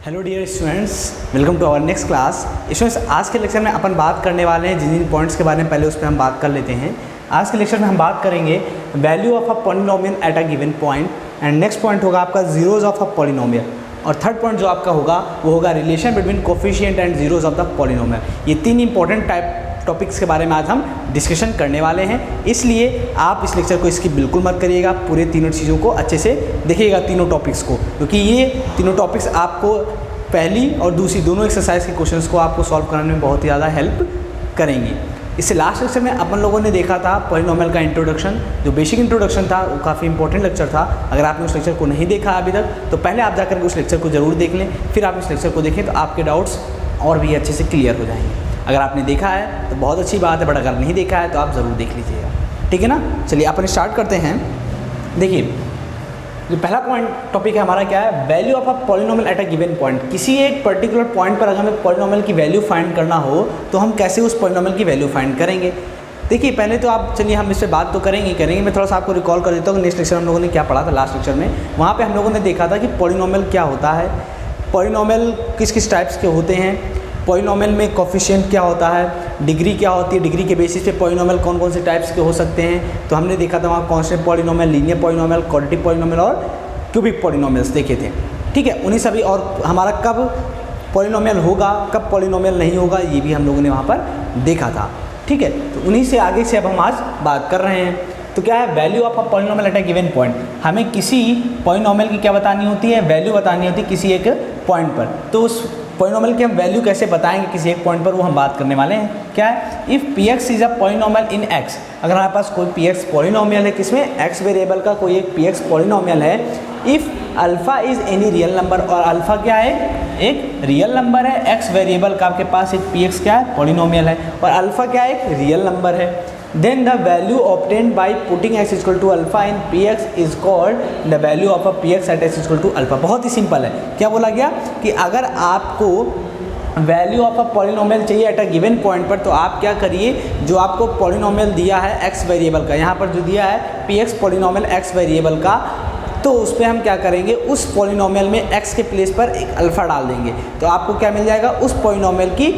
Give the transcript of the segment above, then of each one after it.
Hello dear students, welcome to our next class. Students, आज के lecture में अपन बात करने वाले हैं जिन पॉइंट्स के बारे में पहले उस पर हम बात कर लेते हैं। आज के लेक्चर में हम बात करेंगे value of a polynomial at a given point, and next point होगा आपका जीरोज ऑफ अ पॉलिनोमियल, और थर्ड पॉइंट जो आपका होगा वो होगा relation between coefficient and zeros of the polynomial. ये तीन इंपॉर्टेंट टॉपिक्स के बारे में आज हम डिस्कशन करने वाले हैं, इसलिए आप इस लेक्चर को इसकी बिल्कुल मत करिएगा। पूरे तीनों चीज़ों को अच्छे से देखिएगा, तीनों टॉपिक्स को, क्योंकि ये तीनों टॉपिक्स आपको पहली और दूसरी दोनों एक्सरसाइज के क्वेश्चंस को आपको सॉल्व कराने में बहुत ही ज़्यादा हेल्प करेंगी। इससे लास्ट लेक्चर में अपन लोगों ने देखा था पॉलिनोमियल का इंट्रोडक्शन, जो बेसिक इंट्रोडक्शन था वो काफ़ी इंपॉर्टेंट लेक्चर था। अगर आपने उस लेक्चर को नहीं देखा अभी तक तो पहले आप जाकर उस लेक्चर को ज़रूर देख लें, फिर आप इस लेक्चर को देखें तो आपके डाउट्स और भी अच्छे से क्लियर हो जाएंगे। अगर आपने देखा है तो बहुत अच्छी बात है, बट अगर नहीं देखा है तो आप ज़रूर देख लीजिएगा, ठीक है ना। चलिए अपन स्टार्ट करते हैं। देखिए, जो पहला पॉइंट टॉपिक है हमारा क्या है, value of a polynomial at a given point. किसी एक पर्टिकुलर पॉइंट पर अगर हमें पॉलिनोमियल की वैल्यू फाइंड करना हो तो हम कैसे उस पॉलिनोमियल की वैल्यू फाइंड करेंगे। देखिए, पहले तो आप चलिए हम इस पर बात तो करेंगे। मैं थोड़ा सा आपको रिकॉल कर देता हूँ नेक्स्ट लेक्चर हम लोगों ने क्या पढ़ा था लास्ट लेक्चर में। वहाँ पर हम लोगों ने देखा था कि पॉलिनोमियल क्या होता है, पॉलिनोमियल किस किस टाइप्स के होते हैं, पॉलिनोमियल में कोफिशिएंट क्या होता है, डिग्री क्या होती है, डिग्री के बेसिस पे पॉलिनोमियल कौन कौन से टाइप्स के हो सकते हैं। तो हमने देखा था वहाँ constant polynomial, linear polynomial, quadratic polynomial और क्यूबिक पॉलिनोमियल्स देखे थे, ठीक है। उन्हीं सभी, और हमारा कब पॉलिनोमियल होगा कब पॉलिनोमियल नहीं होगा ये भी हम लोगों ने वहाँ पर देखा था, ठीक है। तो उन्हीं से आगे से अब हम आज बात कर रहे हैं। तो क्या है value of a polynomial at a given point. हमें किसी पॉलिनोमियल की क्या बतानी होती है, वैल्यू बतानी होती है किसी एक पॉइंट पर। तो उस पॉलिनोमियल की हम वैल्यू कैसे बताएंगे किसी एक पॉइंट पर, वो हम बात करने वाले हैं। क्या है, if P x is a polynomial in x. अगर हमारे पास कोई पी एक्स पॉलिनोमियल है, किसमें एक्स वेरिएबल का कोई एक पी एक्स पॉलिनोमियल है, if alpha is any real number, और अल्फ़ा क्या है, एक रियल नंबर है। एक्स वेरिएबल का आपके पास एक पी एक्स क्या है, पॉलिनोमियल है, और अल्फ़ा क्या है, एक रियल नंबर है। Then the value obtained by putting x equal to alpha in px is called the value of a px at x equal to alpha। बहुत ही सिंपल है। क्या बोला गया कि अगर आपको वैल्यू ऑफ अ पॉलिनोमियल चाहिए एट अ गिवन पॉइंट पर, तो आप क्या करिए, जो आपको पॉलिनोमियल दिया है एक्स वेरिएबल का, यहाँ पर जो दिया है P x polynomial x variable का, तो उस पर हम क्या करेंगे, उस पॉलिनोमियल में x के प्लेस पर एक अल्फ़ा डाल देंगे, तो आपको क्या मिल जाएगा, उस पॉलिनोमियल की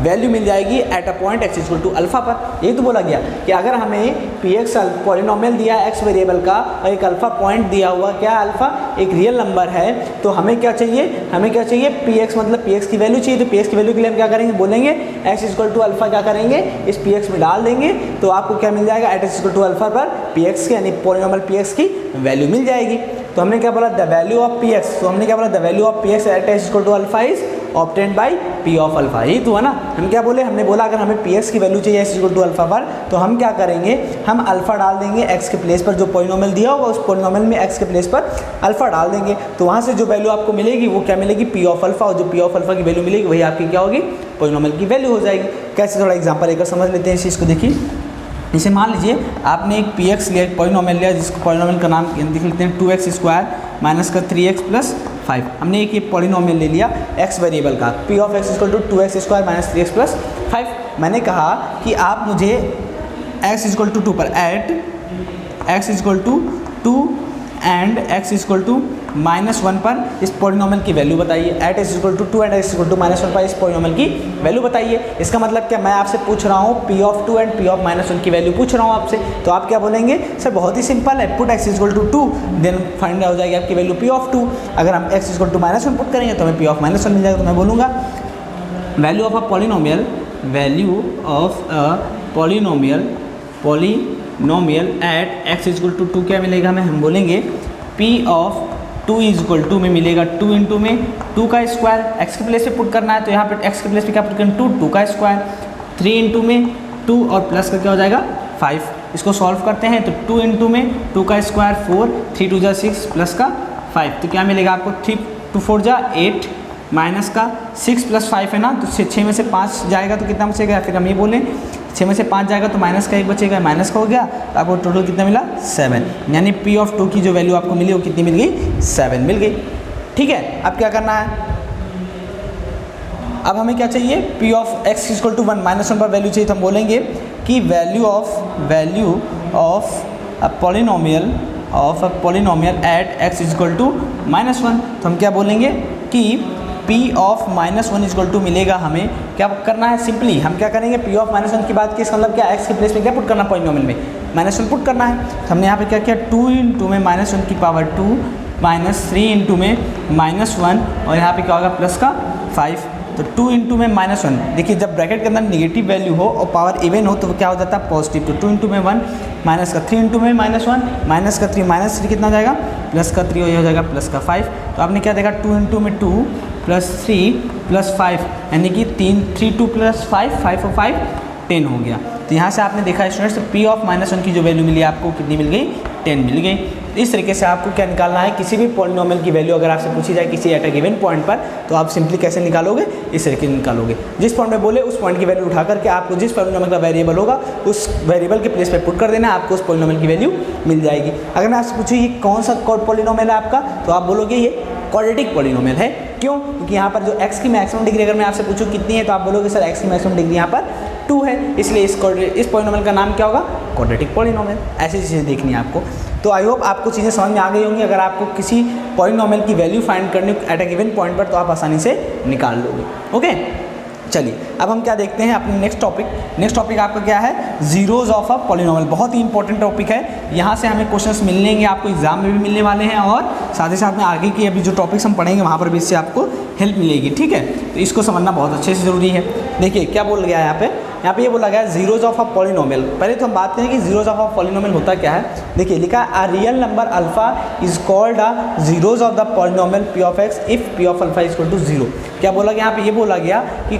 वैल्यू मिल जाएगी at a point x equal to alpha पर। यही तो बोला गया कि अगर हमें पी एक्स पॉलिनोमियल दिया है एक्स वेरिएबल का और एक अल्फ़ा पॉइंट दिया हुआ, क्या अल्फ़ा एक रियल नंबर है, तो हमें क्या चाहिए, हमें क्या चाहिए, पी एक्स मतलब पी एक्स की वैल्यू चाहिए। तो पी एक्स की वैल्यू के लिए हम क्या करेंगे, बोलेंगे x इक्वल टू अल्फ़ा, क्या करेंगे, इस पी एक्स में डाल देंगे, तो आपको क्या मिल जाएगा, at x equal to alpha पर पी एक्स की यानी पॉलिनोमियल पी एक्स की वैल्यू मिल जाएगी। तो हमने क्या बोला, the value of p x, तो हमने क्या बोला, the value of p x at x equal to alpha is obtained by p of alpha. यही तो है ना। हम क्या बोले, हमने बोला अगर हमें पी एक्स की वैल्यू चाहिए एक्स इक्वल टू अल्फा पर, तो हम क्या करेंगे, हम अल्फा डाल देंगे एक्स के प्लेस पर, जो पॉलिनोमियल दिया होगा उस पॉलिनोमियल में एक्स के प्लेस पर अल्फा डाल देंगे, तो वहाँ से जो वैल्यू आपको मिलेगी वो क्या मिलेगी, पी ऑफ अल्फा, और जो पी ऑफ अल्फा की वैल्यू मिलेगी वही आपकी क्या होगी, पॉलिनोमियल की वैल्यू हो जाएगी। कैसे, थोड़ा एग्जाम्पल लेकर समझ लेते हैं इस चीज़ को। देखिए, जैसे मान लीजिए आपने एक पी एक्स लिया, एक पॉलिनोमियल लिया, जिसको पॉलिनोमियल का नाम लिख लेते हैं 2x स्क्वायर माइनस का 3x प्लस 5। हमने एक ये पॉलिनोमियल ले लिया एक्स वेरिएबल का, p of x equal to 2x square minus 3x plus 5। मैंने कहा कि आप मुझे x इक्वल टू 2 पर at x equal to 2 and x equal to -1 पर इस पॉलिनोमियल की वैल्यू बताइए। At x equal to 2 and x equal to -1 पर इस पॉलिनोमियल की वैल्यू बताइए। इसका मतलब क्या, मैं आपसे पूछ रहा हूँ p of 2 and p of -1 की वैल्यू पूछ रहा हूँ आपसे, तो आप क्या बोलेंगे, सर बहुत ही सिंपल है, put x equal to 2, then find हो जाएगी आपकी वैल्यू p ऑफ 2। अगर हम x इक्वल टू -1 पुट करेंगे तो हमें p ऑफ -1 मिल जाएगा। तो मैं बोलूँगा value of a polynomial, value of a polynomial at x equal to 2 क्या मिलेगा हमें, हम बोलेंगे p of 2 is equal to में मिलेगा 2 इंटू में 2 का स्क्वायर, x के प्लेस पे पुट करना है, तो यहाँ पे x के प्लेस पे क्या पुट करना, 2 का स्क्वायर, 3 इंटू में 2 और प्लस का क्या हो जाएगा 5। इसको सॉल्व करते हैं तो 2 इंटू में 2 का स्क्वायर 4, 3 2 जा 6 प्लस का 5, तो क्या मिलेगा आपको 3 2 4 जा 8 माइनस का 6 प्लस 5 है ना, तो 6 में से 5 जाएगा तो कितना बचेगा, फिर हम ये बोलें 6 में से 5 जाएगा तो माइनस का 1 बचेगा, माइनस का हो गया, तो आपको टोटल कितना मिला 7, यानी p ऑफ 2 की जो वैल्यू आपको मिली वो कितनी मिल गई, 7 मिल गई। ठीक है, अब क्या करना है, अब हमें क्या चाहिए, p of x equal to 1 -1 पर वैल्यू चाहिए, तो हम बोलेंगे कि value of a polynomial at x equal to -1, तो हम क्या बोलेंगे कि P ऑफ -1 इक्वल टू मिलेगा हमें, क्या करना है सिंपली हम क्या करेंगे, P ऑफ -1 की बात की, इसका मतलब क्या, x के प्लेस में क्या पुट करना, पॉलिनोमियल में -1 पुट करना है। तो हमने यहाँ पे क्या किया, 2 इंटू में -1 की पावर 2 -3 इंटू में -1 और यहाँ पे क्या होगा प्लस का 5। तो 2 इंटू में -1, देखिए जब ब्रैकेट के अंदर नेगेटिव वैल्यू हो और पावर इवन हो तो क्या हो जाता है पॉजिटिव। तो 2 इंटू में 1 माइनस का 3 इंटू में -1 माइनस का 3 -3 कितना हो जाएगा प्लस का 3 और ये हो जाएगा प्लस का 5। तो आपने क्या देखा 2 इंटू में 2 प्लस 3 प्लस 5 यानी कि 3 2 प्लस 5 5 और 5 10 हो गया। तो यहाँ से आपने देखा स्टूडेंट्स P ऑफ -1 की जो वैल्यू मिली आपको कितनी मिल गई, 10 मिल गई। इस तरीके से आपको क्या निकालना है, किसी भी पॉलिनोमियल की वैल्यू अगर आपसे पूछी जाए किसी एट अ गिवन पॉइंट पर तो आप सिंपली कैसे निकालोगे, इस तरीके से निकालोगे। जिस पॉइंट में बोले उस पॉइंट की वैल्यू उठा करके आपको जिस पॉलिनोमियल का वेरिएबल होगा उस वेरिएबल के प्लेस पे पुट कर देना, आपको उस पॉलिनोमियल की वैल्यू मिल जाएगी। अगर मैं आपसे पूछूँ ये कौन सा पॉलिनोमियल है आपका, तो आप बोलोगे ये क्वाड्रेटिक पॉलिनोमियल है। क्यों? क्योंकि यहाँ पर जो x की मैक्सिमम डिग्री अगर मैं आपसे पूछूँ कितनी है तो आप बोलोगे सर x की मैक्सिमम डिग्री यहाँ पर 2 है, इसलिए इस पॉलिनोमियल का नाम क्या होगा, क्वाड्रेटिक पॉलिनोमियल। ऐसी चीज़ें देखनी है आपको। तो आई होप आपको चीज़ें समझ में आ गई होंगी। अगर आपको किसी पॉलिनोमियल की वैल्यू फाइंड करनी एट अ गिवन पॉइंट पर तो आप आसानी से निकाल लोगे। ओके चलिए अब हम क्या देखते हैं अपने नेक्स्ट टॉपिक आपका क्या है, जीरोज ऑफ अ पॉलिनोमियल। बहुत ही इंपॉर्टेंट टॉपिक है, यहाँ से हमें क्वेश्चंस मिलेंगे, आपको एग्जाम में भी मिलने वाले हैं और साथ ही साथ में आगे की अभी जो टॉपिक्स हम पढ़ेंगे वहाँ पर भी इससे आपको हेल्प मिलेगी। ठीक है, तो इसको समझना बहुत अच्छे से ज़रूरी है। देखिए क्या बोल गया है यहाँ पे ये बोला गया है जीरोज ऑफ अ पॉलिनोमियल। पहले तो हम बात करें कि जीरोज ऑफ अ पॉलिनोमियल होता क्या है। देखिए लिखा है a real number alpha is called a zeros of the polynomial p of x if p of alpha is equal to 0। क्या बोला गया यहाँ पे, ये बोला गया कि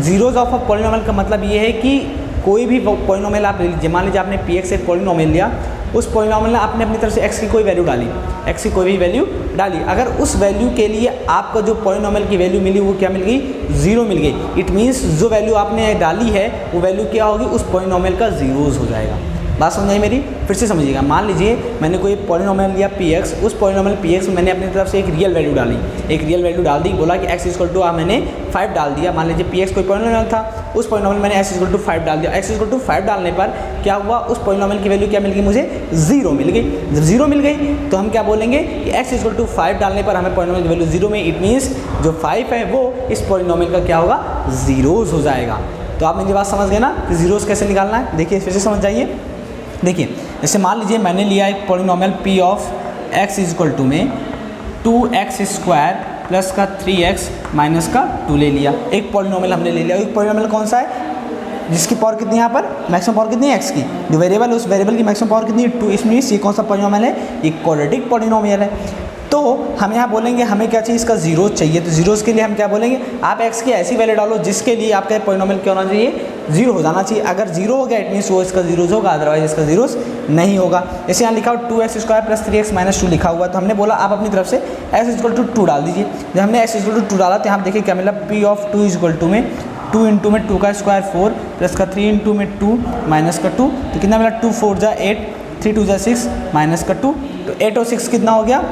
जीरोज ऑफ अ पॉलिनोमियल का मतलब ये है कि कोई भी पॉलिनोमियल आप ले लीजिए, मान लीजिए आपने px एक पॉलिनोमियल लिया, उस पॉलिनोमियल में आपने अपनी तरफ से x की कोई वैल्यू डाली, x की कोई भी वैल्यू डाली, अगर उस वैल्यू के लिए आपका जो पॉलिनोमियल की वैल्यू मिली वो क्या मिल गई, 0 मिल गई। इट मीन्स जो वैल्यू आपने डाली है वो वैल्यू क्या होगी, उस पॉलिनोमियल का जीरोज हो जाएगा। बात समझ आई मेरी, फिर से समझिएगा। मान लीजिए मैंने कोई पॉलिनोमियल लिया px, उस पॉलिनोमियल px में मैंने अपनी तरफ से एक रियल वैल्यू डाली, एक रियल वैल्यू डाल दी, बोला कि x इक्वल टू मैंने 5 डाल दिया। मान लीजिए px कोई पॉलिनोमियल था, उस पॉलिनोमियल मैंने x इक्वल टू 5 डाल दिया। x इक्वल टू 5 डालने पर क्या हुआ, उस पॉलिनोमियल की वैल्यू क्या मिल गई, मुझे 0 मिल गई। जब 0 मिल गई तो हम क्या बोलेंगे कि x इक्वल टू 5 डालने पर हमें पॉलिनोमियल की वैल्यू 0 में, इट मीन्स जो 5 है वो इस पॉलिनोमियल का क्या होगा, जीरोज हो जाएगा। तो आप मेरी बात समझ गए ना कि जीरोज कैसे निकालना है। देखिए फिर से समझ जाइए। देखिए जैसे मान लीजिए मैंने लिया एक polynomial p of x is equal to में 2x स्क्वायर प्लस का 3x माइनस का 2 ले लिया। एक पॉलिनोमियल हमने ले लिया। एक पॉलिनोमियल कौन सा है, जिसकी पावर कितनी है, यहाँ पर मैक्सिमम पावर कितनी है x की, जो वेरिएबल है उस वेरिएबल की मैक्सिमम पावर कितनी है 2। इसमें ये कौन सा पॉलिनोमियल है, ये क्वाड्रेटिक पॉलिनोमियल है। तो हम यहाँ बोलेंगे हमें क्या चाहिए, इसका जीरोज चाहिए। तो जीरोज के लिए हम क्या बोलेंगे, आप x की ऐसी वैल्यू डालो जिसके लिए आपका पॉलिनोमियल क्या होना चाहिए, 0 हो जाना चाहिए। अगर 0 हो गया इट मीन्स वो इसका जीरोज होगा, अदरवाइज इसका जीरोज नहीं होगा। जैसे यहाँ लिखा हुआ 2x square plus 3x minus 2 लिखा हुआ, तो हमने बोला आप अपनी तरफ से x इक्वल टू 2 डाल दीजिए। जब हमने x इक्वल टू 2 डाला तो यहाँ देखिए क्या मिला, p ऑफ 2 इक्वल टू में 2 इंटू में 2 का स्क्वायर 4 प्लस का 3 इंटू में 2 माइनस का 2, तो कितना मिला 2 4 जा 8 3 2 जा 6 माइनस का 2, तो 8 और 6 कितना हो गया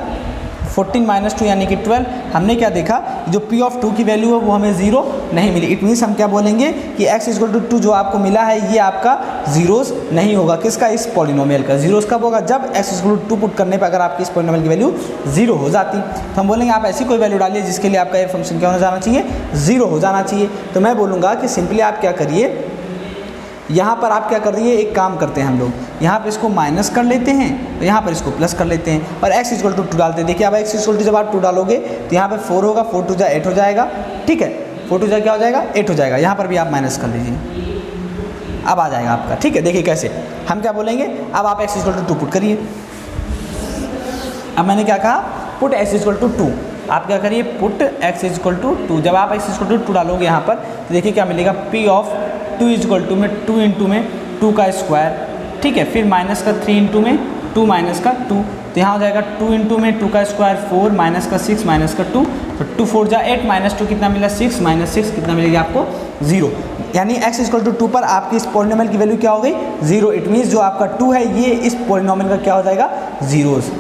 14 माइनस 2 यानी कि 12। हमने क्या देखा, जो p ऑफ 2 की वैल्यू है वो हमें 0 नहीं मिली। इट मीन्स हम क्या बोलेंगे कि x इक्वल टू 2 जो आपको मिला है ये आपका जीरोस नहीं होगा। किसका, इस पॉलिनोमियल का। जीरोस कब होगा, जब x इक्वल टू 2 पुट करने पर अगर आपकी इस पॉलिनोमियल की वैल्यू 0 हो जाती। तो हम बोलेंगे आप ऐसी कोई वैल्यू डालिए जिसके लिए आपका ये फंक्शन क्या होना जाना चाहिए, 0 हो जाना चाहिए। तो मैं बोलूँगा कि सिंपली आप क्या करिए, यहाँ पर आप क्या कर रही है, एक काम करते हैं हम लोग, यहाँ पर इसको माइनस कर लेते हैं, तो यहाँ पर इसको प्लस कर लेते हैं और x इक्वल टू 2 डालते हैं। देखिए अब x इक्वल टू जब आप 2 डालोगे तो यहाँ पर 4 होगा, 4 2 जा 8 हो जाएगा। ठीक है, 4 2 जा क्या हो जाएगा, 8 हो जाएगा। यहाँ पर भी आप माइनस कर लीजिए, अब आ जाएगा आपका। ठीक है, देखिए कैसे हम क्या बोलेंगे, अब आप x इक्वल टू 2 पुट करिए। अब मैंने क्या कहा, पुट x इक्वल टू 2। आप क्या करिए, पुट x इक्वल टू 2। जब आप x इक्वल टू 2 डालोगे यहाँ पर तो देखिए क्या मिलेगा, p ऑफ 2 इक्वल टू में 2 इंटू में 2 का स्क्वायर, ठीक है, फिर माइनस का 3 इंटू में 2 माइनस का 2, तो यहाँ हो जाएगा 2 इंटू में 2 का स्क्वायर 4 माइनस का 6 माइनस का 2, तो 2 4 जा 8 माइनस 2 कितना मिला 6 माइनस 6 कितना मिलेगा आपको 0। यानी x इक्वल टू 2 पर आपकी इस पॉलिनोमियल की वैल्यू क्या हो गई, 0। इट मीन्स जो आपका 2 है ये इस पॉलिनोमियल का क्या हो जाएगा, जीरोस।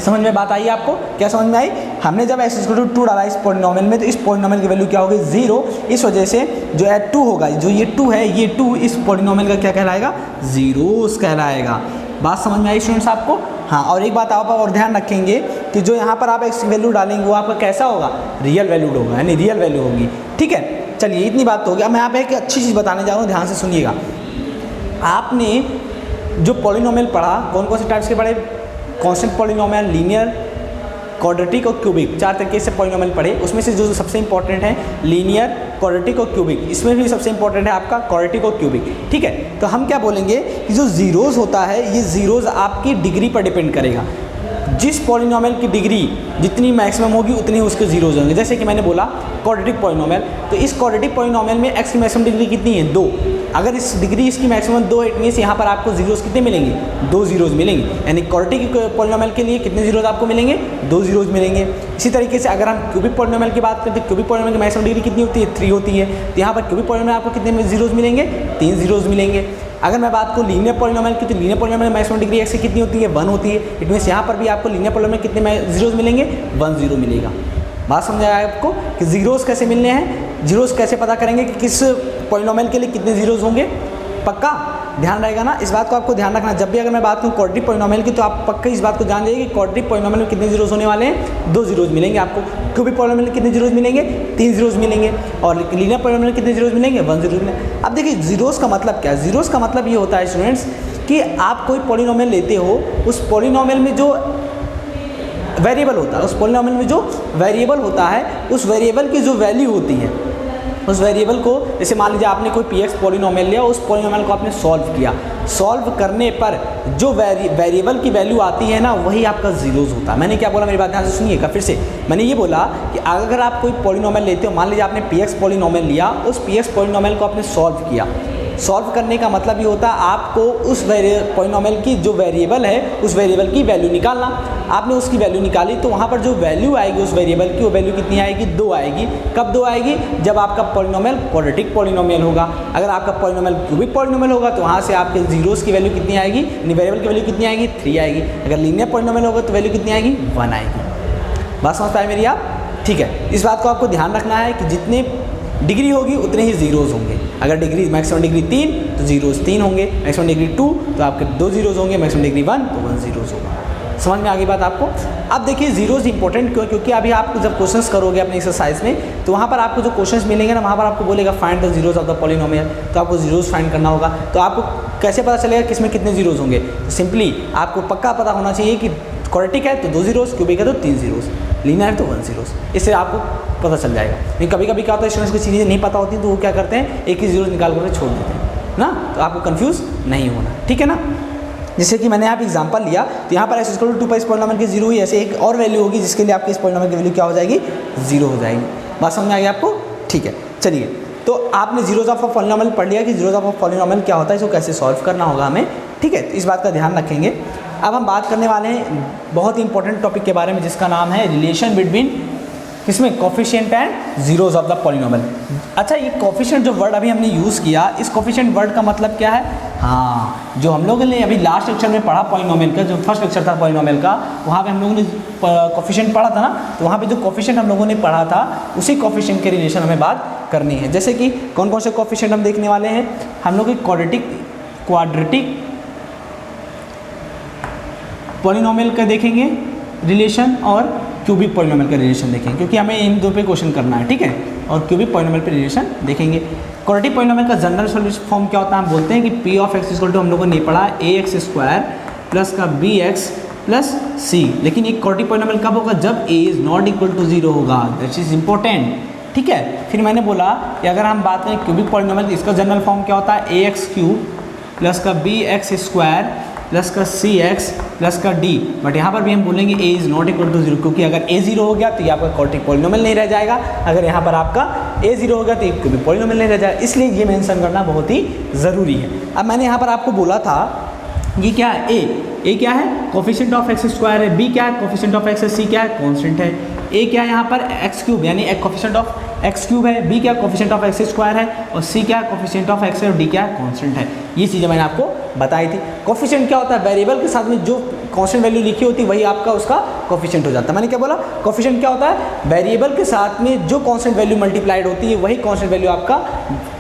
समझ में बात आई आपको, क्या समझ में आई। हमने जब x इक्वल टू 2 डाला इस पॉलिनोमियल में तो इस पॉलिनोमियल की वैल्यू क्या होगी, 0। इस वजह से जो है 2 होगा, जो ये 2 है ये 2 इस पॉलिनोमियल का क्या कहलाएगा, जीरोस कहलाएगा। बात समझ में आई स्टूडेंट्स आपको। हाँ, और एक बात आप और ध्यान रखेंगे कि जो यहाँ पर आप एक्स की वैल्यू डालेंगे वो आपका कैसा होगा, रियल वैल्यूड होगा, यानी रियल वैल्यू होगी। ठीक है, चलिए इतनी बात तो हो गया। मैं यहाँ पे एक अच्छी चीज़ बताने जा रहा हूँ, ध्यान से सुनिएगा। आपने जो पॉलिनोमियल पढ़ा, कौन कौन से टाइप्स के पढ़े, कांस्टेंट पॉलिनोमियल, लीनियर, क्वाड्रेटिक और क्यूबिक, 4 तरीके से पॉलिनोमियल पढ़े। उसमें से जो सबसे इंपॉर्टेंट है लीनियर, क्वाड्रेटिक और क्यूबिक, इसमें भी सबसे इंपॉर्टेंट है आपका क्वाड्रेटिक और क्यूबिक। ठीक है, तो हम क्या बोलेंगे कि जो जीरोज़ होता है, ये जीरोज़ आपकी डिग्री पर डिपेंड करेगा। जिस पॉलिनोमियल की डिग्री जितनी मैक्सिमम होगी उतनी उसके जीरोज़ होंगे। जैसे कि मैंने बोला क्वाड्रेटिक पॉलिनोमियल, तो इस क्वाड्रेटिक पॉलिनोमियल में एक्स की मैक्सिमम डिग्री कितनी है, 2। अगर इस डिग्री इसकी मैक्सिमम 2 इट मीन्स यहाँ पर आपको जीरोज़ कितने मिलेंगे, 2 जीरोज़ मिलेंगे। यानी क्वाड्रेटिक पॉलिनोमियल के लिए कितने जीरोज़ आपको मिलेंगे, 2 जीरोज़ मिलेंगे। इसी तरीके से अगर हम क्यूबिक पॉलिनोमियल की बात करते हैं, क्यूबिक पॉलिनोमियल की मैक्सिमम डिग्री कितनी होती है, 3 होती है। तो यहाँ पर क्यूबिक पॉलिनोमियल आपको कितने जीरोज़ मिलेंगे, 3 जीरोज़ मिलेंगे। अगर मैं बात करूँ लीनियर पॉलिनोमियल की, तो लीनियर पॉलिनोमियल में मैक्सिमम डिग्री एक्स की कितनी होती है, 1 होती है। इट मीन्स यहाँ पर भी आपको लीनियर पॉलिनोमियल कितने जीरोज़ मिलेंगे, 1 जीरो मिलेगा। बात समझ आया आपको कि जीरोज़ कैसे मिलने हैं, जीरोज़ कैसे पता करेंगे कि किस पॉलिनोमियल के लिए कितने जीरोज़ होंगे, पक्का ध्यान रहेगा ना, इस बात को आपको ध्यान रखना। जब भी अगर मैं बात करूँ क्वाड्रेटिक पॉलिनोमियल की, तो आप पक्का इस बात को जान जाइए कि क्वाड्रेटिक पॉलिनोमियल में कितने जीरोज़ होने वाले हैं, 2 जीरोज़ मिलेंगे आपको। क्यूबिक पॉलिनोमियल में कितने जीरोज़ मिलेंगे, 3 जीरोज़ मिलेंगे। और लीनियर पॉलिनोमियल में कितने जीरोज़ मिलेंगे, 1 जीरो मिलेंगे। अब देखिए जीरोज़ का मतलब क्या है, जीरोज़ का मतलब ये होता है स्टूडेंट्स कि आप कोई पॉलिनोमियल लेते हो, उस पॉलिनोमियल में जो वेरिएबल होता है, उस पॉलिनोमियल में जो वेरिएबल होता है, उस वेरिएबल की जो वैल्यू होती है, उस वेरिएबल को, जैसे मान लीजिए आपने कोई पी एक्स पॉलिनोमियल लिया, उस पॉलिनोमियल को आपने सॉल्व किया, सॉल्व करने पर जो वेरिएबल की वैल्यू आती है ना, वही आपका जीरोज़ होता है। मैंने क्या बोला, मेरी बात ध्यान से सुनिएगा फिर से। मैंने ये बोला कि अगर आप कोई पॉलिनोमियल लेते हो, मान लीजिए आपने पी एक्स पॉलिनोमियल लिया, उस पी एक्स पॉलिनोमियल को आपने सॉल्व किया, सॉल्व करने का मतलब ये होता है आपको उस पॉलिनोमियल की जो वेरिएबल है, उस वेरिएबल की वैल्यू निकालना। आपने उसकी वैल्यू निकाली, तो वहाँ पर जो वैल्यू आएगी उस वेरिएबल की, वो वैल्यू कितनी आएगी, 2 आएगी। कब 2 आएगी, जब आपका पॉलिनोमियल क्वाड्रेटिक पॉलिनोमियल होगा। अगर आपका पॉलिनोमियल क्यूबिक पॉलिनोमियल होगा, तो वहाँ से आपके जीरोज़ की वैल्यू कितनी आएगी, वेरिएबल की वैल्यू कितनी आएगी, 3 आएगी। अगर लीनियर पॉलिनोमियल होगा तो वैल्यू कितनी आएगी, 1 आएगी। बात समझ पाए मेरी आप, ठीक है। इस बात को आपको ध्यान रखना है कि जितने डिग्री होगी उतने ही जीरोज़ होंगे। अगर डिग्री मैक्सिमम डिग्री 3 तो जीरोज़ 3 होंगे, मैक्सिमम डिग्री 2 तो आपके 2 जीरोज़ होंगे, मैक्सिमम डिग्री 1 तो 1 जीरोज़ होगा। समझ में आ गई बात आपको। अब देखिए जीरोज़ इंपॉर्टेंट क्यों, क्योंकि अभी आप जब क्वेश्चंस करोगे अपने एक्सरसाइज में, तो वहाँ पर आपको जो क्वेश्चंस मिलेंगे ना, वहाँ पर आपको बोलेगा find the zeros of the polynomial, तो आपको जीरोज़ फाइंड करना होगा। तो आपको कैसे पता चलेगा कि इसमें कितने जीरोज़ होंगे, तो सिंपली आपको पक्का पता होना चाहिए कि क्वाड्रेटिक है तो 2 जीरोज़, क्यूबिक है तो 3 जीरोज़, लीनियर है तो 1 जीरोज़, इससे आपको पता चल जाएगा। लेकिन कभी कभी क्या होता है, स्टूडेंट्स को चीज़ें नहीं पता होती, तो वो क्या करते हैं, एक ही जीरो निकाल कर छोड़ देते हैं ना, तो आपको कंफ्यूज नहीं होना, ठीक है ना। जैसे कि मैंने यहाँ पे एग्जांपल लिया, तो यहाँ पर एक्स इक्वल टू 2 पर इस पॉलिनोमियल की जीरो हुई, ऐसे एक और वैल्यू होगी जिसके लिए आपकी इस पॉलिनोमियल की वैल्यू क्या हो जाएगी, 0 हो जाएगी। बात समझ में आ गई आपको, ठीक है। चलिए, तो आपने जीरोज़ ऑफ अ पॉलिनोमियल पढ़ लिया कि जीरोज़ ऑफ अ पॉलिनोमियल क्या होता है, इसको कैसे सॉल्व करना होगा हमें, ठीक है। तो इस बात का ध्यान रखेंगे। अब हम बात करने वाले हैं बहुत ही इंपॉर्टेंट टॉपिक के बारे में, जिसका नाम है रिलेशन बिटवीन किसमें, coefficient and zeros of the polynomial. अच्छा, ये कोफिशिएंट जो वर्ड अभी हमने यूज़ किया, इस कोफिशिएंट वर्ड का मतलब क्या है, हाँ, जो हम लोगों ने अभी लास्ट लेक्चर में पढ़ा पॉलिनोमियल का, जो फर्स्ट लेक्चर था पॉलिनोमियल का, वहाँ पे हम लोगों ने कोफिशिएंट पढ़ा था ना, तो वहाँ पे जो कोफिशिएंट हम लोगों ने पढ़ा था, उसी कोफिशिएंट के रिलेशन हमें बात करनी है। जैसे कि कौन कौन से कोफिशिएंट हम देखने वाले हैं, हम लोग क्वाड्रेटिक पॉलिनोमियल का देखेंगे रिलेशन, और क्यूबिक पॉलिनोमियल का रिलेशन देखेंगे, क्योंकि हमें इन दो पे क्वेश्चन करना है, ठीक है। और क्यूबिक पॉलिनोमियल पे रिलेशन देखेंगे। क्वाड्रेटिक पॉलिनोमियल का जनरल सॉल्यूशन फॉर्म क्या होता है, हम बोलते हैं कि p of x equal to, हम लोगों ने पढ़ा ax² प्लस का bx प्लस c। लेकिन एक क्वाड्रेटिक पॉलिनोमियल कब होगा, जब a is not equal to 0 होगा, दैट इज इंपॉर्टेंट, ठीक है। फिर मैंने बोला कि अगर हम बात करें क्यूबिक पॉलिनोमियल, इसका जनरल फॉर्म क्या होता है, ax³ प्लस का bx² प्लस का cx प्लस का d। बट यहाँ पर भी हम बोलेंगे a is not equal to 0, क्योंकि अगर a 0 हो गया तो ये आपका क्वाड्रेटिक पॉलिनोमियल नहीं रह जाएगा, अगर यहाँ पर आपका a 0 हो गया तो ये क्यूबिक पॉलिनोमियल नहीं रह जाएगा, इसलिए ये मेंशन करना बहुत ही ज़रूरी है। अब मैंने यहाँ पर आपको बोला था ये क्या है, a क्या है, कोफिशिएंट ऑफ x² है, b क्या है, कोफिशिएंट ऑफ x है, c क्या है, कांस्टेंट है, a क्या है यहाँ पर x³ यानी कोफिशिएंट ऑफ x³ है, b क्या कोफिशिएंट ऑफ x² है, और c क्या कोफिशिएंट ऑफ x है, और d क्या कांस्टेंट है। ये चीज़ें मैंने आपको बताई थी। कोफिशिएंट क्या होता है, वेरिएबल के साथ में जो कांस्टेंट वैल्यू लिखी होती है वही आपका उसका कोफिशिएंट हो जाता है। मैंने क्या बोला, कोफिशिएंट क्या होता है, वेरिएबल के साथ में जो कांस्टेंट वैल्यू मल्टीप्लाइड होती है वही कांस्टेंट वैल्यू आपका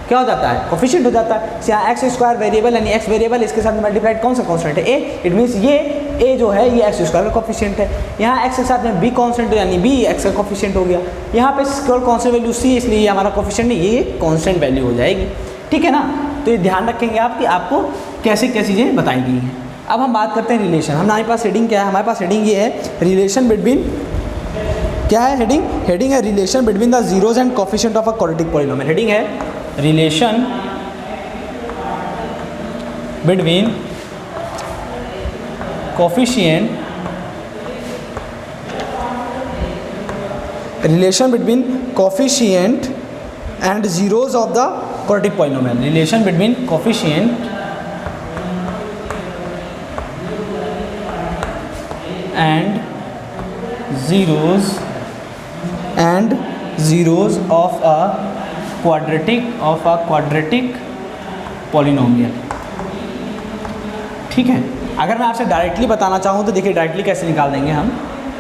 क्या हो जाता है, कोफिशिएंट हो जाता है। यहाँ x² वेरिएबल यानी x वेरिएबल, इसके साथ मल्टीप्लाइड कौन सा कांस्टेंट है, a। इट मीन्स ये ए जो है ये एक्स स्क्वायर का कोफिशिएंट है, यहाँ एक्स के साथ में बी कांस्टेंट यानी बी एक्स का कोफिशिएंट हो गया, यहाँ पे केवल कांस्टेंट वैल्यू सी, इसलिए ये हमारा कोफिशिएंट नहीं, ये कांस्टेंट वैल्यू हो जाएगी। ठीक है ना, तो ये ध्यान रखेंगे आप कि आपको कैसे क्या चीज़ें बताई गई हैं। अब हम बात करते हैं रिलेशन। हमारे पास हेडिंग क्या है, हमारे पास हेडिंग ये है रिलेशन बिटवीन, क्या है हेडिंग, हेडिंग है relation between the zeros and coefficient of a quadratic polynomial. Heading है relation between coefficient, relation between coefficient and zeros of the quadratic polynomial. Relation between coefficient and zeros of a quadratic polynomial। ठीक है, अगर मैं आपसे directly बताना चाहूँ तो देखिए डायरेक्टली कैसे निकाल देंगे हम।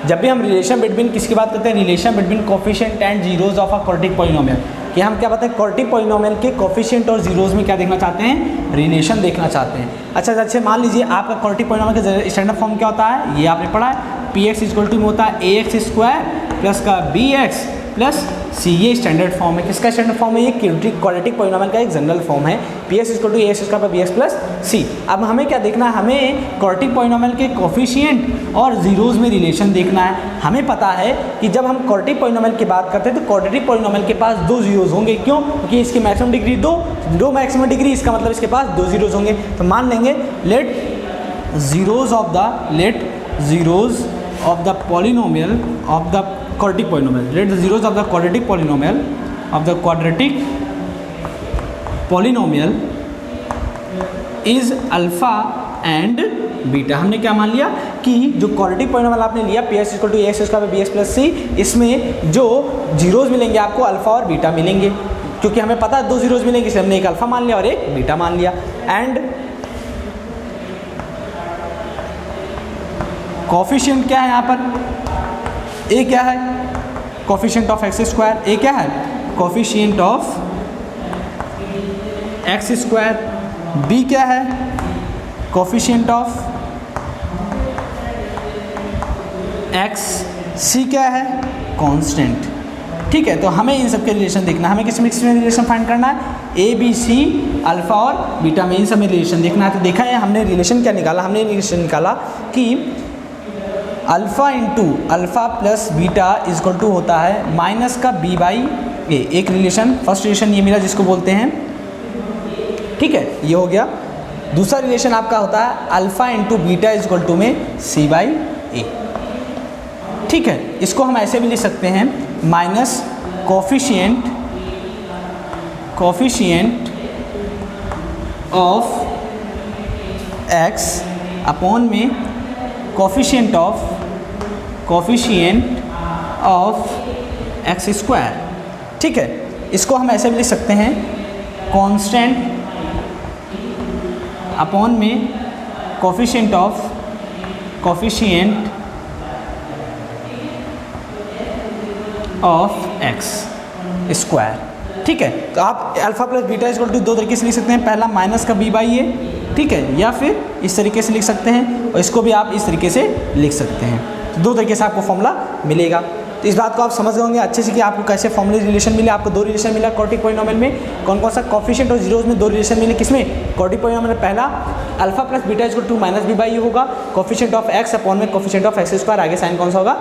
जब भी हम रिलेशन बिटवीन किसकी बात करते हैं, relation between coefficient and zeros of a quadratic polynomial, कि हम क्या बताएं क्वाड्रेटिक पॉलिनोमियल के कोफिशिएंट और जीरोज में क्या देखना चाहते हैं, रिलेशन देखना चाहते हैं। अच्छा मान लीजिए आपका क्वाड्रेटिक पॉलिनोमियल का स्टैंडर्ड फॉर्म क्या होता है, ये आपने पढ़ा है, पी एक्स इक्वल टू में होता है ए एक्स स्क्वायर प्लस का बी एक्स प्लस सी, ये स्टैंडर्ड फॉर्म है। किसका स्टैंडर्ड फॉर्म है, ये क्वाड्रेटिक पॉलिनोमियल का एक जनरल फॉर्म है, P X equal to A X square B X plus C. अब हमें क्या देखना है, हमें क्वाड्रेटिक पॉलिनोमियल के कोफिशिएंट और जीरोज में रिलेशन देखना है। हमें पता है कि जब हम क्वाड्रेटिक पॉलिनोमियल की बात करते हैं तो क्वाड्रेटिक पॉलिनोमियल के पास दो जीरोज होंगे, क्यों, क्योंकि इसकी मैक्सिमम डिग्री दो मैक्सिमम डिग्री, इसका मतलब इसके पास दो जीरोज होंगे। तो मान लेंगे let zeros of the polynomial of the quadratic polynomial, let the zeros of the quadratic polynomial is alpha and beta. हमने क्या मान लिया कि जो क्वाड्रेटिक पॉलिनोमियल आपने लिया P X equal to A X square B X plus C, इसमें जो जीरोज मिलेंगे आपको अल्फा और बीटा मिलेंगे, क्योंकि हमें पता है दो जीरोज मिलेंगे, इसलिए हमने एक अल्फा मान लिया और एक बीटा मान लिया। एंड कोफिशिएंट क्या है यहाँ पर, ए क्या है, कोफिशिएंट ऑफ एक्स स्क्वायर, ए क्या है, coefficient of x square, B क्या है, कोफिशिएंट ऑफ एक्स, सी क्या है, कांस्टेंट। ठीक है, तो हमें इन सब के रिलेशन देखना है, हमें किस में रिलेशन फाइंड करना है, ए बी सी अल्फा और बीटा में इन सब में रिलेशन देखना है। तो देखा है हमने रिलेशन क्या निकाला, हमने रिलेशन निकाला कि alpha into alpha plus beta is equal to होता है माइनस का बी बाई ए। एक रिलेशन, फर्स्ट रिलेशन ये मिला जिसको बोलते हैं, ठीक है, ये हो गया। दूसरा रिलेशन आपका होता है alpha into beta is equal to में सी बाई ए। ठीक है, इसको हम ऐसे भी लिख सकते हैं minus coefficient of x upon में कोफिशिएंट ऑफ एक्स स्क्वायर। ठीक है, इसको हम ऐसे भी लिख सकते हैं कांस्टेंट अपॉन में कोफिशिएंट ऑफ एक्स स्क्वायर। ठीक है, तो आप alpha plus beta equal to दो तरीके से लिख सकते हैं, पहला माइनस का बी बाई ए, ठीक है, या फिर इस तरीके से लिख सकते हैं, और इसको भी आप इस तरीके से लिख सकते हैं। तो दो तरीके से आपको फॉर्मूला मिलेगा। तो इस बात को आप समझ गए होंगे अच्छे से कि आपको कैसे फॉर्मूले रिलेशन मिले। आपको दो रिलेशन मिला क्वाड्रेटिक पॉलिनोमियल में, कौन कौन सा, कोफिशिएंट और जीरोज में दो रिलेशन मिले। किसमें, क्वाड्रेटिक पॉलिनोमियल में पहला alpha plus beta equal to minus B by होगा, कोफिशिएंट ऑफ एक्स अपॉन में कोफिशिएंट ऑफ एक्स स्क्वायर, आगे साइन कौन सा होगा,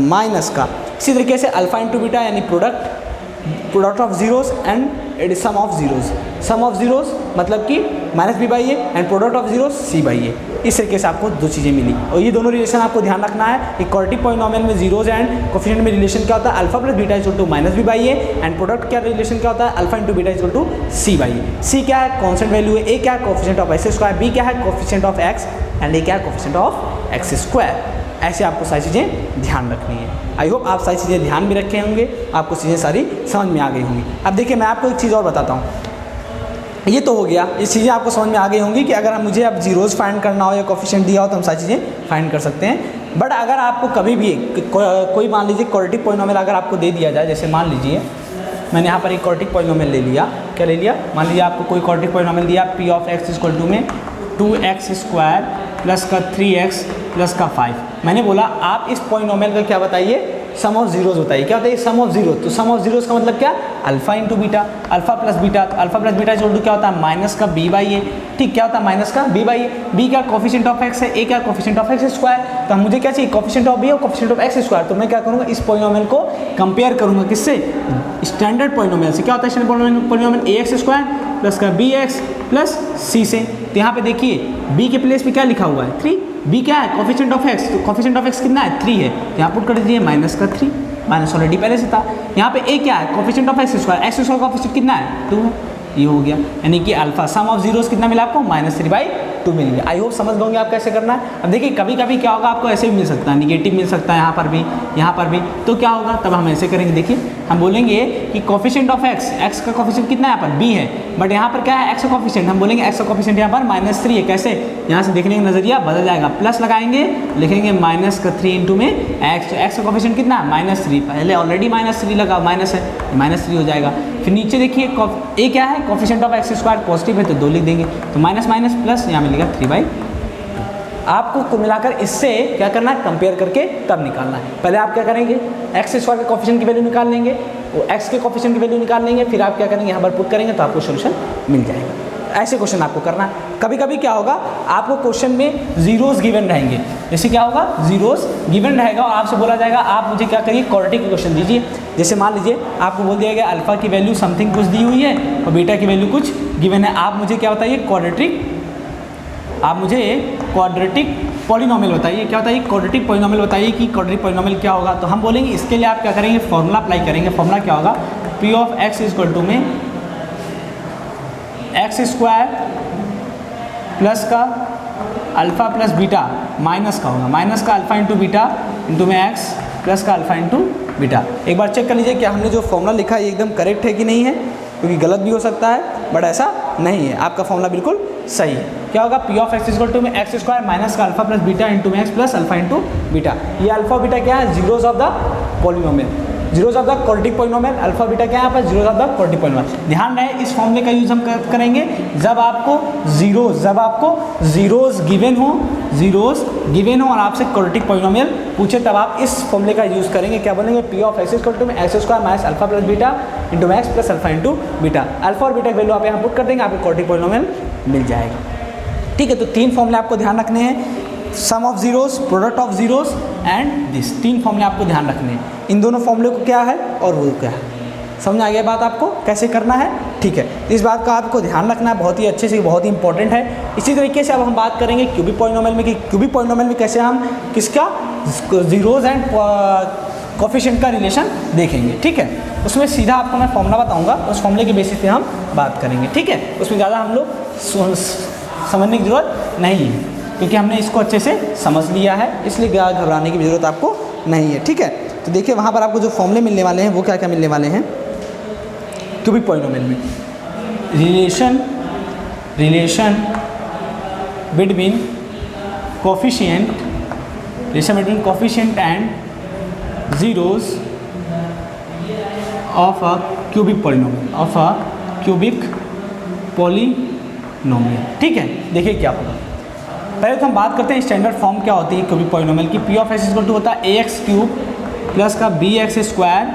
माइनस का। इसी तरीके से अल्फा इंटू बीटा यानी product of zeros and sum of zeros मतलब कि minus B by A and product of zeros C by A. इस तरीके से आपको दो चीज़ें मिली। और ये दोनों रिलेशन आपको ध्यान रखना है कि क्वाड्रेटिक पॉलिनोमियल में जीरोज एंड कोफिशिएंट में रिलेशन क्या होता है, alpha plus beta equal to minus B by A, and product क्या रिलेशन क्या होता है, alpha into beta equal to C by A. C क्या है, कॉन्स्टेंट वैल्यू है, ए क्या है, coefficient of x square, B क्या है, coefficient of x, and A क्या है, कोफिशिएंट ऑफ एक्स स्क्वायर। ऐसे आपको सारी चीज़ें ध्यान रखनी है। आई होप आप सारी चीज़ें ध्यान भी रखे होंगे, आपको चीज़ें सारी समझ में आ गई होंगी। अब देखिए मैं आपको एक चीज़ और बताता हूँ, ये तो हो गया, ये चीज़ें आपको समझ में आ गई होंगी कि अगर मुझे अब जीरोज़ फाइंड करना हो या कोफिशिएंट दिया हो तो हम सारी चीज़ें फाइंड कर सकते हैं। बट अगर आपको कभी भी कोई मान लीजिए क्वाड्रेटिक पॉलिनोमियल अगर आपको दे दिया जाए, जैसे मान लीजिए मैंने यहाँ पर एक क्वाड्रेटिक पॉलिनोमियल ले लिया, क्या ले लिया, मान लीजिए आपको कोई क्वाड्रेटिक पॉलिनोमियल दिया p of x equal to में 2x स्क्वायर प्लस का 3x प्लस का 5। मैंने बोला आप इस पॉलिनोमियल का क्या बताइए, सम ऑफ जीरोज बताइए। क्या होता है सम ऑफ जीरो, तो सम ऑफ जीरोज का मतलब क्या, alpha into beta, alpha plus beta. तो अल्फा प्लस बीटा जोड़ दो क्या होता है माइनस का बी बाई ए। ठीक, क्या होता है माइनस का बी बाई ए। बी क्या कोफिशिएंट ऑफ एक्स है, ए क्या कोफिशिएंट ऑफ एक्स स्क्वायर। तो मुझे क्या चाहिए कोफिशिएंट ऑफ बी और कोफिशिएंट ऑफ एक्स स्क्वायर। तो मैं क्या करूँगा इस पॉलिनोमियल को कंपेयर करूँगा किससे, स्टैंडर्ड पॉलिनोमियल से। क्या होता है स्टैंडर्ड पॉलिनोमियल, ए एक्स स्क्वायर प्लस का बी एक्स प्लस सी से। तो यहाँ पे देखिए बी के प्लेस पे क्या लिखा हुआ है 3, बी क्या है कोफिशिएंट ऑफ एक्स, तो कोफिशिएंट ऑफ एक्स कितना है 3 है, तो यहाँ पुट कर दीजिए माइनस का 3, माइनस ऑलरेडी पहले से था। यहाँ पे ए क्या है coefficient of x square, x square coefficient कितना है 2 है, ये हो गया। यानी कि अल्फा सम ऑफ जीरोस कितना मिला आपको -3/2 मिल गया। आई होप समझ गए आप कैसे करना है। अब देखिए कभी कभी क्या होगा आपको ऐसे भी मिल सकता है, निगेटिव मिल सकता है यहाँ पर भी, यहाँ पर भी। तो क्या होगा तब हम ऐसे करेंगे, देखिए हम बोलेंगे कि कोफिशिएंट ऑफ एक्स, एक्स का कोफिशिएंट कितना है यहाँ पर b है, बट यहाँ पर क्या है एक्स का कोफिशिएंट, हम बोलेंगे एक्स का कोफिशिएंट यहाँ पर -3 है। कैसे, यहाँ से देखने का नजरिया बदल जाएगा, प्लस लगाएंगे लिखेंगे माइनस का 3 इंटू में एक्स, तो एक्स का कोफिशिएंट कितना है -3, पहले ऑलरेडी -3 लगा, माइनस है -3 हो जाएगा। फिर नीचे देखिए ए क्या है coefficient of x square positive है तो 2 लिख देंगे, तो माइनस माइनस प्लस यहाँ मिलेगा 3/2। आपको कुल मिलाकर इससे क्या करना है कंपेयर करके तब निकालना है। पहले आप क्या करेंगे एक्स स्क्वायर के कोफिशिएंट की वैल्यू निकाल लेंगे, वो एक्स के कोफिशिएंट की वैल्यू निकाल लेंगे, फिर आप क्या करेंगे यहाँ पर पुट करेंगे तो आपको सोल्यूशन मिल जाएगा। ऐसे क्वेश्चन आपको करना है। कभी कभी क्या होगा आपको क्वेश्चन में जीरोस गिवन रहेंगे, जैसे क्या होगा जीरोस गिवन रहेगा और आपसे बोला जाएगा आप मुझे क्या करिए क्वाड्रेटिक क्वेश्चन दीजिए। जैसे मान लीजिए आपको बोल दिया गया अल्फा की वैल्यू समथिंग कुछ दी हुई है और बीटा की वैल्यू कुछ गिवन है, आप मुझे क्या बताइए क्वाड्रेटिक, आप मुझे क्वाड्रेटिक पॉलिनोमियल बताइए। क्या बताइए क्वाड्रेटिक पॉलिनोमियल बताइए कि क्वाड्रेटिक पॉलिनोमियल क्या होगा। तो हम बोलेंगे इसके लिए आप क्या करेंगे फॉर्मूला अप्लाई करेंगे। फॉर्मूला क्या होगा p of x equal to में एक्स स्क्वायर प्लस का अल्फा प्लस बीटा माइनस का होगा, माइनस का अल्फा इंटू बीटा इंटू में एक्स प्लस का अल्फा इंटू बीटा। एक बार चेक कर लीजिए क्या हमने जो फॉर्मूला लिखा है एकदम करेक्ट है कि नहीं है, क्योंकि गलत भी हो सकता है बट ऐसा नहीं है, आपका फॉर्मूला बिल्कुल सही है। क्या होगा p of x equal to में एक्स स्क्वायर माइनस का अल्फा प्लस बीटा इंटू में x plus alpha into beta. ये अल्फा बीटा क्या है zeros of the polynomial, zeros of the quadratic polynomial. Alpha beta क्या है यहाँ पर zeros of the quadratic polynomial. ध्यान रहे इस फॉर्मूले का यूज हम करेंगे जब आपको जीरोस गिवन हो, जीरोस गिवन हो और आपसे क्वाड्रेटिक पॉलिनोमियल पूछे तब आप इस फॉर्मूले का यूज करेंगे। क्या बोलेंगे P of x equal to में x square minus alpha plus beta into में x plus alpha into beta. Alpha और बीटा की वैल्यू आप यहाँ पुट कर देंगे, आपको क्वाड्रेटिक पॉलिनोमियल मिल जाएगा। ठीक है, तो 3 फॉर्मूले आपको ध्यान रखने हैं, sum of zeros, product of zeros and this, 3 फॉर्मूले आपको ध्यान रखने हैं। इन दोनों फॉर्मूले को क्या है और वो क्या है, समझ आ गया बात आपको कैसे करना है। ठीक है, इस बात का आपको ध्यान रखना है बहुत ही अच्छे से, बहुत ही इंपॉर्टेंट है। इसी तरीके से अब हम बात करेंगे क्यूबिक पॉलिनोमियल में कि क्यूबिक पॉलिनोमियल में कैसे हम किसका जीरोस एंड कोफिशिएंट का रिलेशन देखेंगे। ठीक है, उसमें सीधा आपको मैं फॉर्मूला बताऊंगा, उस फॉर्मूले के बेसिस पे हम बात करेंगे। ठीक है, उसमें ज़्यादा हम लोग समझने की ज़रूरत नहीं है क्योंकि हमने इसको अच्छे से समझ लिया है, इसलिए घबराने की ज़रूरत आपको नहीं है। ठीक है, तो देखिए वहाँ पर आपको जो फॉर्मूले मिलने वाले हैं वो क्या क्या मिलने वाले हैं क्यूबिक पॉलिनोमियल में। Relation between coefficient and zeros of a cubic polynomial. ठीक है, देखिए क्या होगा। पहले तो हम बात करते हैं स्टैंडर्ड फॉर्म क्या होती है क्यूबिक पॉलिनोमियल की। P of x equal to होता है ए एक्स क्यूब प्लस का बी एक्स स्क्वायर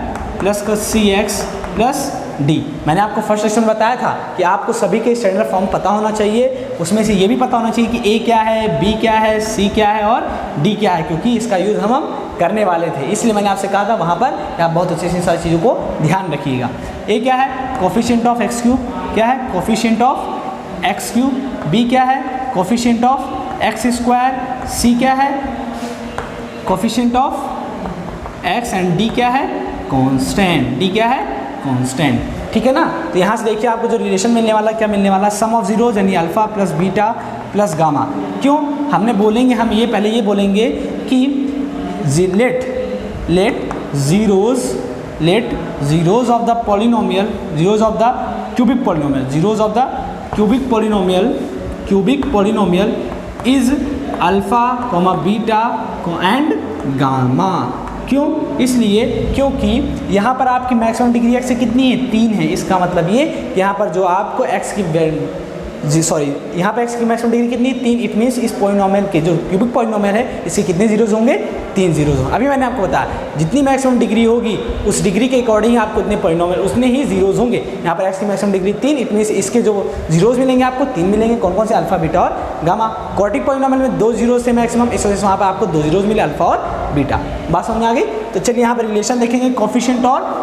प्लस का सी एक्स प्लस डी। मैंने आपको फर्स्ट सेक्शन में बताया था कि आपको सभी के स्टैंडर्ड फॉर्म पता होना चाहिए, उसमें से ये भी पता होना चाहिए कि ए क्या है, बी क्या है, सी क्या है और डी क्या है, क्योंकि इसका यूज़ हम करने वाले थे। इसलिए मैंने आपसे कहा था वहाँ पर आप बहुत अच्छे से सारी चीज़ों को ध्यान रखिएगा। ए क्या है कोफिशिएंट ऑफ एक्स क्यूब, क्या है coefficient of x cube, b क्या है coefficient of x square, c क्या है coefficient of x and d क्या है कांस्टेंट, डी क्या है कांस्टेंट। ठीक है ना, तो यहाँ से देखिए आपको जो रिलेशन मिलने वाला क्या मिलने वाला सम ऑफ जीरोज यानी alpha plus beta plus gamma. क्यों हमने बोलेंगे हम ये पहले ये बोलेंगे कि let zeros of the polynomial, zeros of the cubic polynomial, zeros of the cubic polynomial is alpha comma beta and gamma. क्यों, इसलिए क्योंकि यहाँ पर आपकी मैक्सिमम डिग्री एक्स से कितनी है 3 है। इसका मतलब ये कि यहाँ पर जो आपको एक्स की जी सॉरी, यहाँ पे एक्स की मैक्सिमम डिग्री कितनी 3, इट मीन्स इस पॉलिनोमियल के जो क्यूबिक पॉलिनोमियल है इसके कितने जीरोज होंगे 3 जीरोज होंगे। अभी मैंने आपको बताया जितनी मैक्सिमम डिग्री होगी उस डिग्री के अकॉर्डिंग आपको इतने पॉलिनोमियल उतने ही जीरोज होंगे। यहाँ पर एक्स की मैक्सिमम डिग्री 3, इट मीन्स इसके जो जीरोज मिलेंगे आपको 3 मिलेंगे। कौन कौन से? अल्फा, बीटा और गामा। क्वाड्रेटिक पॉलिनोमियल में 2 जीरोज से मैक्सिमम, इस वजह से वहाँ पर आपको 2 जीरोज मिले, अल्फा और बीटा। बात समझ में आ गई? तो चलिए यहाँ पर रिलेशन देखेंगे कोफिशिएंट और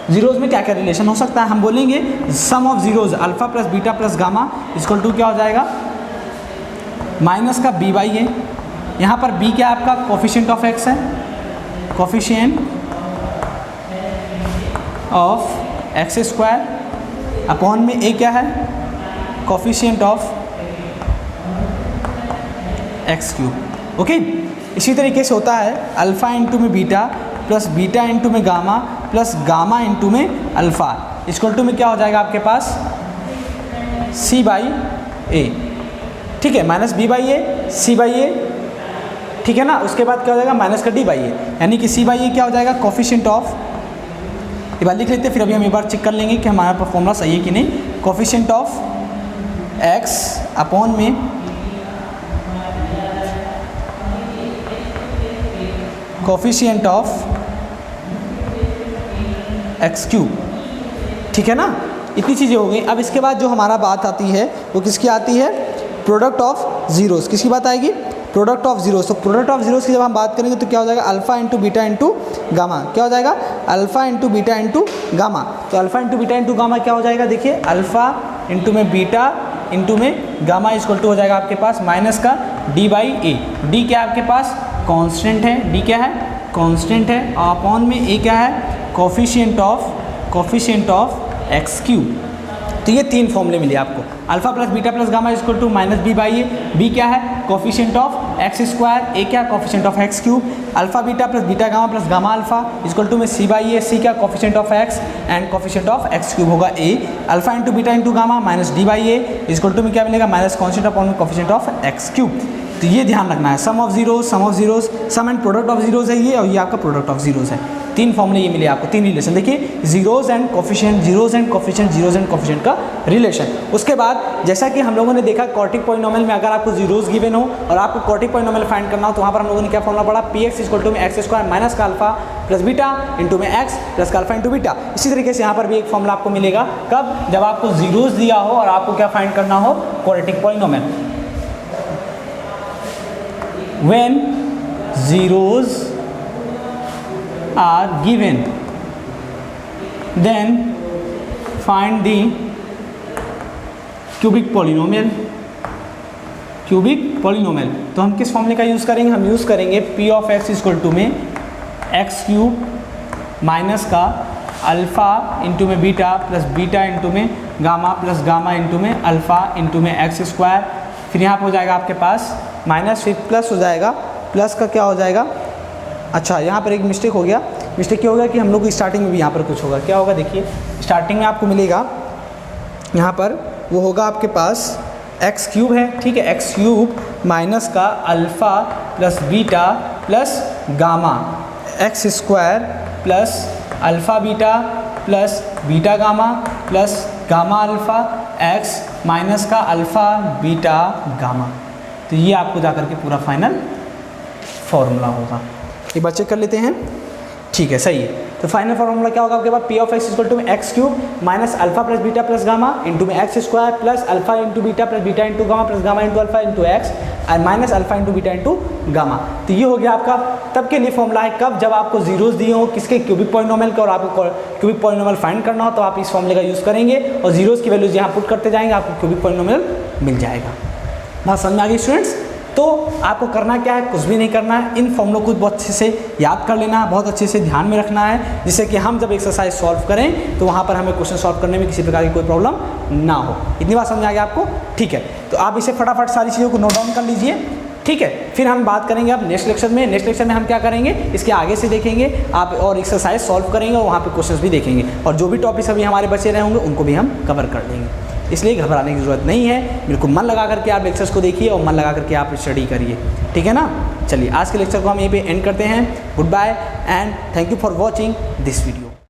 जीरोज में क्या क्या रिलेशन हो सकता है। हम बोलेंगे sum of zeros alpha plus beta plus gamma equal to क्या हो जाएगा माइनस का बी बाई ए। यहाँ पर बी क्या आपका कोफिशिएंट ऑफ एक्स है, coefficient of x square upon में ए क्या है coefficient of x cube. Okay, इसी तरीके से होता है अल्फा इंटू में बीटा प्लस बीटा इंटू में गामा प्लस गामा इंटू में अल्फ़ा इक्वल टू में क्या हो जाएगा आपके पास सी बाई ए। ठीक है, minus B by A, C by A. ठीक है ना, उसके बाद क्या हो जाएगा माइनस का डी बाई ए, यानी कि सी बाई ए क्या हो जाएगा कोफिशिएंट ऑफ, ये बात लिख लेते हैं फिर अभी हम एक बार चेक कर लेंगे कि हमारा फॉर्मूला सही है कि नहीं। कोफिशिएंट ऑफ एक्स अपॉन में कोफिशिएंट ऑफ एक्स क्यूब। ठीक है ना, इतनी चीज़ें हो गई। अब इसके बाद जो हमारा बात आती है वो किसकी आती है प्रोडक्ट ऑफ जीरोस। किसकी बात आएगी प्रोडक्ट ऑफ जीरोस। तो प्रोडक्ट ऑफ जीरोस की जब हम बात करेंगे तो क्या हो जाएगा alpha into beta into gamma. क्या हो जाएगा alpha into beta into gamma. तो alpha into beta into gamma क्या हो जाएगा देखिए अल्फा इंटू में बीटा इंटू में गामा इक्वल टू हो जाएगा आपके पास माइनस का डी बाई ए। डी क्या है आपके पास कांस्टेंट है, डी क्या है कांस्टेंट है, अपॉन में ए क्या है कोफिशिएंट ऑफ एक्स क्यूब। तो ये 3 फॉर्मूले मिले आपको alpha plus beta plus gamma equal to minus B by A. B क्या है कोफिशिएंट ऑफ एक्स स्क्वायर, ए क्या coefficient of x cube. Alpha beta plus beta gamma plus gamma alpha equal to में सी by A, C क्या coefficient of x and coefficient of x cube होगा A. Alpha into beta into gamma minus D by A equal to में क्या मिलेगा minus constant upon में coefficient of x cube. तो ये ध्यान रखना है sum of zeros, sum and product of zeros है ये, और ये आपका प्रोडक्ट ऑफ जीरोज है। 3 फॉर्मूले ये मिले आपको, 3 रिलेशन देखिए zeros and coefficient, zeros and coefficient, zeros and coefficient का रिलेशन। उसके बाद जैसा कि हम लोगों ने देखा क्वाड्रेटिक पॉलिनोमियल में अगर आपको जीरोज गिवन हो और आपको क्वाड्रेटिक पॉलिनोमियल फाइंड करना हो तो वहाँ पर हम लोगों ने क्या फॉर्मूला पढ़ा पी एक्स इक्वल टू में एक्स स्क्वायर माइनस का अल्फा प्लस बीटा इंटू में एक्स प्लस का अल्फा इंटू बीटा। इसी तरीके से यहाँ पर भी एक फॉर्मूला आपको मिलेगा कब जब आपको जीरोज दिया हो और आपको क्या फाइंड करना हो quadratic polynomial. When zeros are given, then find the cubic polynomial. तो हम किस फॉर्मूले का यूज़ करेंगे? हम यूज़ करेंगे p of x equal to में एक्स क्यूब माइनस का अल्फ़ा इंटू में बीटा प्लस बीटा इंटू में गामा प्लस गामा इंटू में अल्फ़ा इंटू में एक्स स्क्वायर। फिर यहाँ पर हो जाएगा आपके पास माइनस फिर प्लस हो जाएगा, प्लस का क्या हो जाएगा अच्छा यहाँ पर एक मिस्टेक हो गया। मिस्टेक क्या होगा कि हम लोग को स्टार्टिंग में भी यहाँ पर कुछ होगा। क्या होगा देखिए स्टार्टिंग में आपको मिलेगा यहाँ पर वो होगा आपके पास एक्स क्यूब है, ठीक है, एक्स क्यूब माइनस का alpha plus beta plus gamma x square plus alpha beta plus beta gamma plus gamma alpha x minus का अल्फ़ा बीटा गामा। तो ये आपको जाकर के पूरा फाइनल फॉर्मूला होगा। एक बार चेक कर लेते हैं, ठीक है सही है। तो फाइनल फार्मूला क्या होगा आपके पास P of x equal to में x cube minus alpha plus beta plus gamma into में x square plus alpha into beta plus beta into gamma plus gamma into alpha into X and minus alpha into beta into gamma. तो ये हो गया आपका तब के लिए formula है कब जब आपको जीरोज दिए हो किसके क्यूबिक पॉलिनोमियल का और आपको क्यूबिक पॉलिनोमियल फाइंड करना हो तो आप इस फॉर्मूले का यूज़ करेंगे और जीरोज की वैल्यूज यहाँ पुट करते जाएंगे आपको क्यूबिक पॉलिनोमियल मिल जाएगा। बात समझ में आ गई स्टूडेंट्स? तो आपको करना क्या है, कुछ भी नहीं करना है, इन फॉर्मूलों को बहुत अच्छे से याद कर लेना है, बहुत अच्छे से ध्यान में रखना है जिससे कि हम जब एक्सरसाइज सॉल्व करें तो वहाँ पर हमें क्वेश्चन सॉल्व करने में किसी प्रकार की कोई प्रॉब्लम ना हो। इतनी बात समझ आ गया आपको? ठीक है, तो आप इसे फटाफट सारी चीज़ों को नोट डाउन कर लीजिए, ठीक है। फिर हम बात करेंगे अब नेक्स्ट लेक्चर में। नेक्स्ट लेक्चर में हम क्या करेंगे इसके आगे से देखेंगे आप और एक्सरसाइज सॉल्व करेंगे और वहाँ पर क्वेश्चन भी देखेंगे और जो भी टॉपिक्स अभी हमारे बचे रहे होंगे उनको भी हम कवर कर देंगे। इसलिए घबराने की ज़रूरत नहीं है, बिल्कुल मन लगा करके आप लेक्चर्स को देखिए और मन लगा करके आप स्टडी करिए, ठीक है ना। चलिए आज के लेक्चर को हम यहीं पे एंड करते हैं। Goodbye and thank you for watching this video.